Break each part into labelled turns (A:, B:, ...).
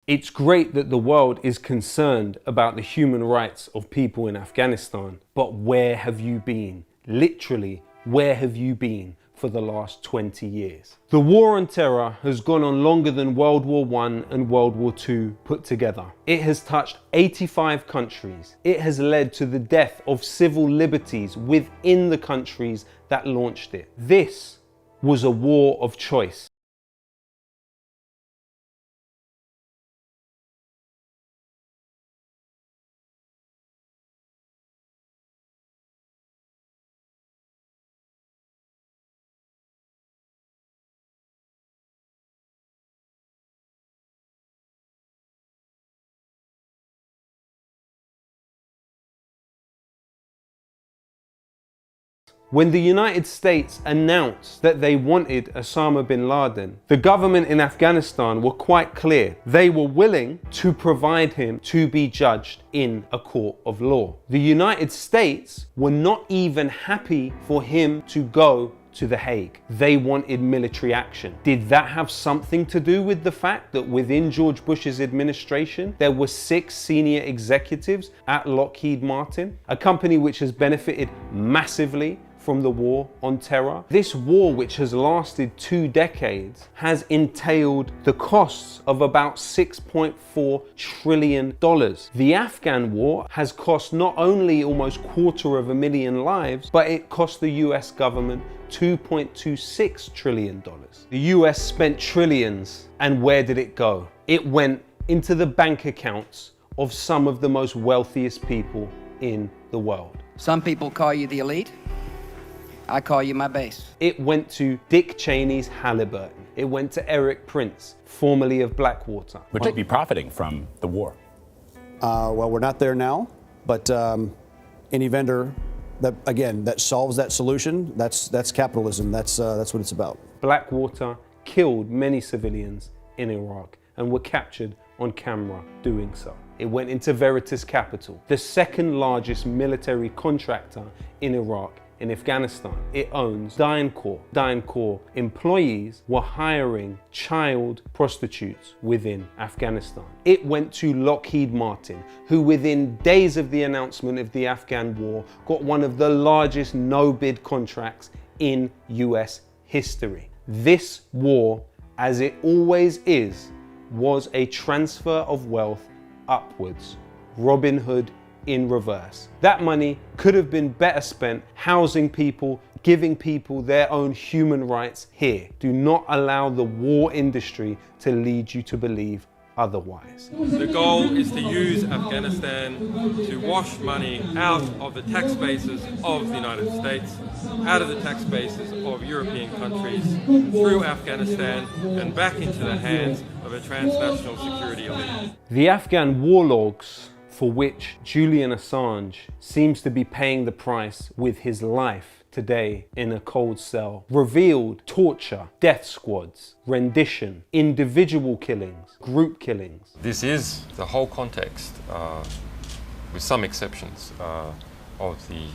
A: It's great that the world is concerned about the human rights of people in Afghanistan, but where have you been? Literally, where have you been for the last 20 years? The war on terror has gone on longer than World War I and World War II put together. It has touched 85 countries. It has led to the death of civil liberties within the countries that launched it. This was a war of choice. When the United States announced that they wanted Osama bin Laden, the government in Afghanistan were quite clear. They were willing to provide him to be judged in a court of law. The United States were not even happy for him to go to The Hague. They wanted military action. Did that have something to do with the fact that within George Bush's administration, there were 6 senior executives at Lockheed Martin, a company which has benefited massively from the war on terror? This war, which has lasted 2 decades, has entailed the costs of about $6.4 trillion. The Afghan war has cost not only almost 250,000 lives, but it cost the US government $2.26 trillion. The US spent trillions, and where did it go? It went into the bank accounts of some of the most wealthiest people in the world.
B: Some people call you the elite. I call you my base.
A: It went to Dick Cheney's Halliburton. It went to Eric Prince, formerly of Blackwater.
C: Would you be profiting from the war?
D: Well, we're not there now, but any vendor that solves that solution, that's capitalism. That's what it's about.
A: Blackwater killed many civilians in Iraq and were captured on camera doing so. It went into Veritas Capital, the second largest military contractor in Iraq. In Afghanistan, it owns DynCorp. DynCorp employees were hiring child prostitutes within Afghanistan. It went to Lockheed Martin, who within days of the announcement of the Afghan war got one of the largest no-bid contracts in US history. This war, as it always is, was a transfer of wealth upwards. Robin Hood in reverse. That money could have been better spent housing people, giving people their own human rights here. Do not allow the war industry to lead you to believe otherwise.
E: The goal is to use Afghanistan to wash money out of the tax bases of the United States, out of the tax bases of European countries, through Afghanistan and back into the hands of a transnational security elite.
A: The Afghan war logs, for which Julian Assange seems to be paying the price with his life today in a cold cell, revealed torture, death squads, rendition, individual killings, group killings.
E: This is the whole context, with some exceptions, of the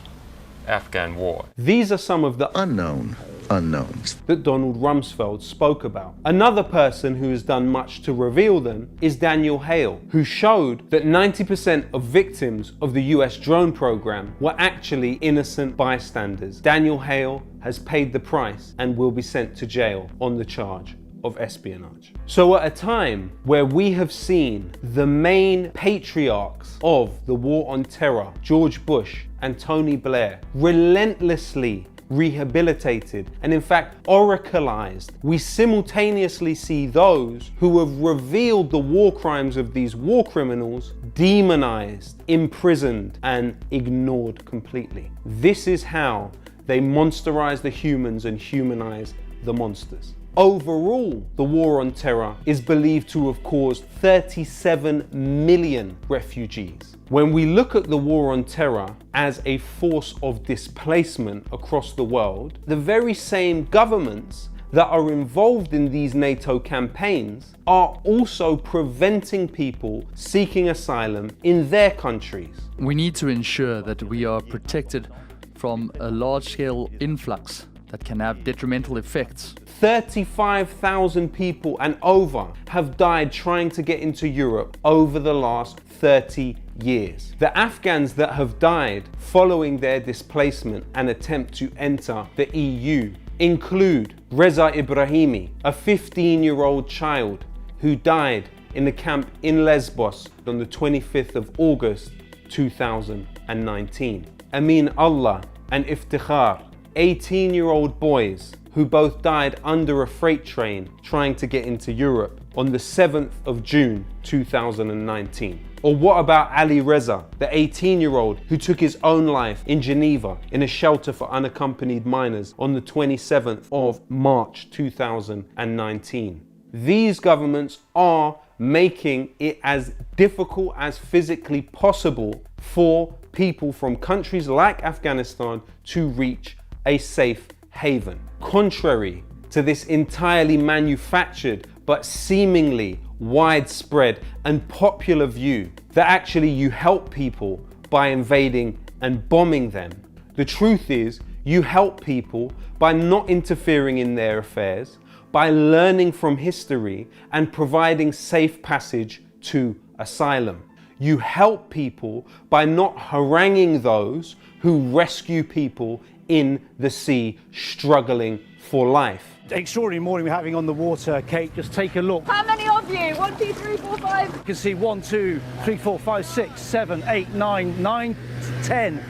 E: Afghan war.
A: These are some of the
F: unknown unknowns
A: that Donald Rumsfeld spoke about. Another person who has done much to reveal them is Daniel Hale, who showed that 90% of victims of the US drone program were actually innocent bystanders. Daniel Hale has paid the price and will be sent to jail on the charge of espionage. So at a time where we have seen the main patriarchs of the war on terror, George Bush and Tony Blair, relentlessly rehabilitated and in fact oracleized, we simultaneously see those who have revealed the war crimes of these war criminals demonized, imprisoned and ignored completely. This is how they monsterize the humans and humanize the monsters. Overall, the war on terror is believed to have caused 37 million refugees. When we look at the war on terror as a force of displacement across the world, the very same governments that are involved in these NATO campaigns are also preventing people seeking asylum in their countries.
G: We need to ensure that we are protected from a large-scale influx that can have detrimental effects.
A: 35,000 people and over have died trying to get into Europe over the last 30 years. The Afghans that have died following their displacement and attempt to enter the EU include Reza Ibrahimi, a 15-year-old child who died in the camp in Lesbos on the 25th of August 2019. Amin Allah and Iftikhar, 18-year-old boys who both died under a freight train trying to get into Europe on the 7th of June 2019. Or what about Ali Reza, the 18-year-old who took his own life in Geneva in a shelter for unaccompanied minors on the 27th of March 2019. These governments are making it as difficult as physically possible for people from countries like Afghanistan to reach a safe haven. Contrary to this entirely manufactured but seemingly widespread and popular view that actually you help people by invading and bombing them, the truth is you help people by not interfering in their affairs, by learning from history and providing safe passage to asylum. You help people by not haranguing those who rescue people in the sea struggling for life.
H: Extraordinary morning we're having on the water, Kate. Just take a look.
I: How many of you? 1, 2, 3, 4, 5.
H: You can see 1, 2, 3, 4, 5, 6, 7, 8, 9, 10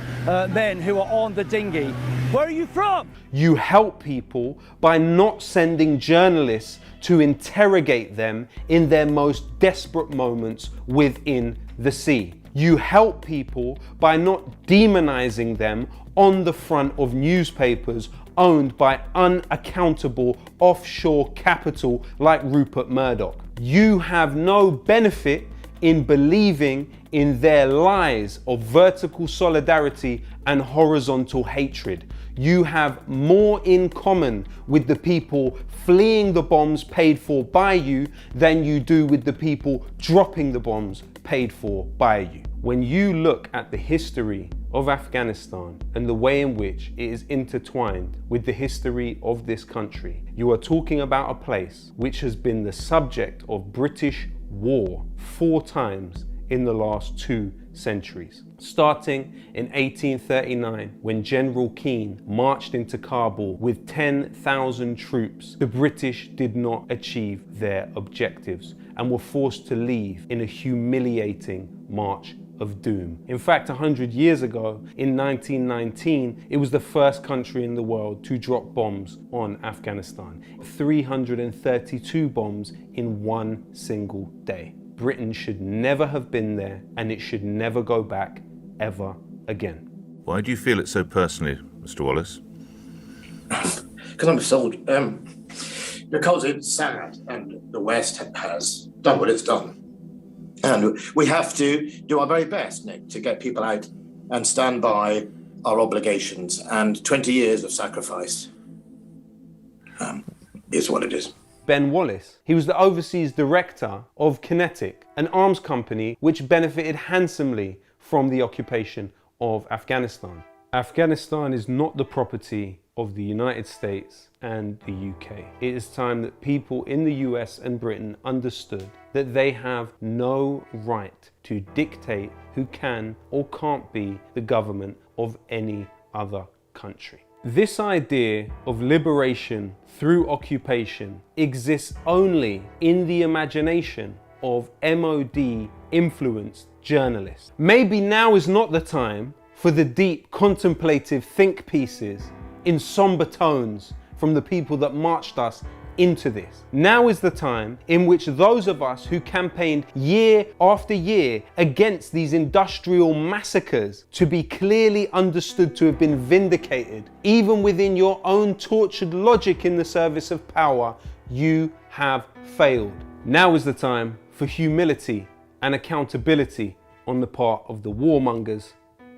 H: men who are on the dinghy. Where are you from?
A: You help people by not sending journalists to interrogate them in their most desperate moments within the sea. You help people by not demonizing them on the front of newspapers owned by unaccountable offshore capital like Rupert Murdoch. You have no benefit in believing in their lies of vertical solidarity and horizontal hatred. You have more in common with the people fleeing the bombs paid for by you than you do with the people dropping the bombs paid for by you. When you look at the history of Afghanistan and the way in which it is intertwined with the history of this country, you are talking about a place which has been the subject of British war 4 times in the last 2 centuries. Starting in 1839, when General Keane marched into Kabul with 10,000 troops, the British did not achieve their objectives and were forced to leave in a humiliating march of doom. In fact, 100 years ago, in 1919, it was the first country in the world to drop bombs on Afghanistan. 332 bombs in 1 single day. Britain should never have been there, and it should never go back ever again.
J: Why do you feel it so personally, Mr. Wallace?
K: Because I'm a soldier. Because it's sad, and the West has done what it's done. And we have to do our very best, Nick, to get people out and stand by our obligations. And 20 years of sacrifice is what it is.
A: Ben Wallace. He was the overseas director of Kinetic, an arms company which benefited handsomely from the occupation of Afghanistan. Afghanistan is not the property of the United States and the UK. It is time that people in the US and Britain understood that they have no right to dictate who can or can't be the government of any other country. This idea of liberation through occupation exists only in the imagination of MOD-influenced journalists. Maybe now is not the time for the deep, contemplative think pieces in somber tones from the people that marched us into this. Now is the time in which those of us who campaigned year after year against these industrial massacres to be clearly understood to have been vindicated, even within your own tortured logic in the service of power, you have failed. Now is the time for humility and accountability on the part of the warmongers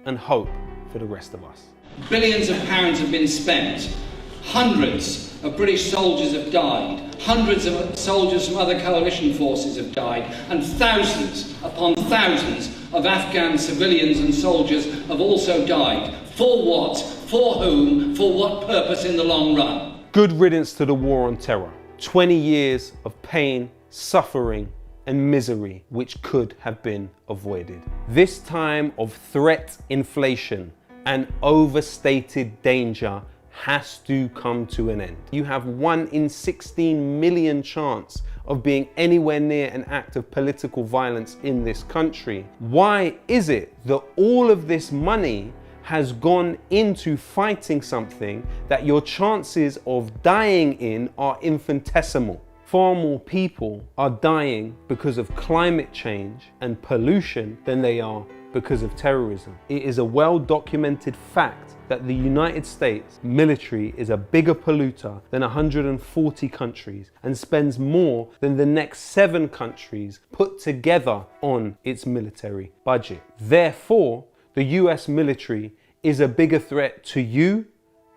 A: and hope for the rest of us.
L: Billions of pounds have been spent. Hundreds of British soldiers have died. Hundreds of soldiers from other coalition forces have died. And thousands upon thousands of Afghan civilians and soldiers have also died. For what? for whom, for what purpose in the long run.
A: Good riddance to the war on terror. 20 years of pain, suffering, and misery which could have been avoided. This time of threat inflation and overstated danger has to come to an end. You have 1 in 16 million chance of being anywhere near an act of political violence in this country. Why is it that all of this money has gone into fighting something that your chances of dying in are infinitesimal? Far more people are dying because of climate change and pollution than they are because of terrorism. It is a well-documented fact that the United States military is a bigger polluter than 140 countries and spends more than the next 7 countries put together on its military budget. Therefore, the US military is a bigger threat to you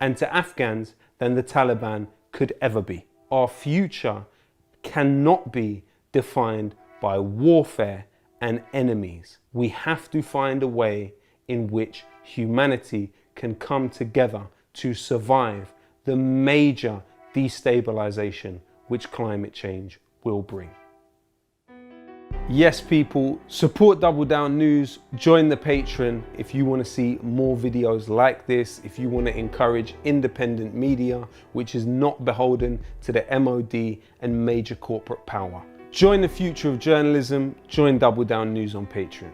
A: and to Afghans than the Taliban could ever be. Our future cannot be defined by warfare and enemies. We have to find a way in which humanity can come together to survive the major destabilization which climate change will bring. Yes, people, support Double Down News, join the Patreon if you want to see more videos like this, if you want to encourage independent media which is not beholden to the MOD and major corporate power. Join the future of journalism, join Double Down News on Patreon.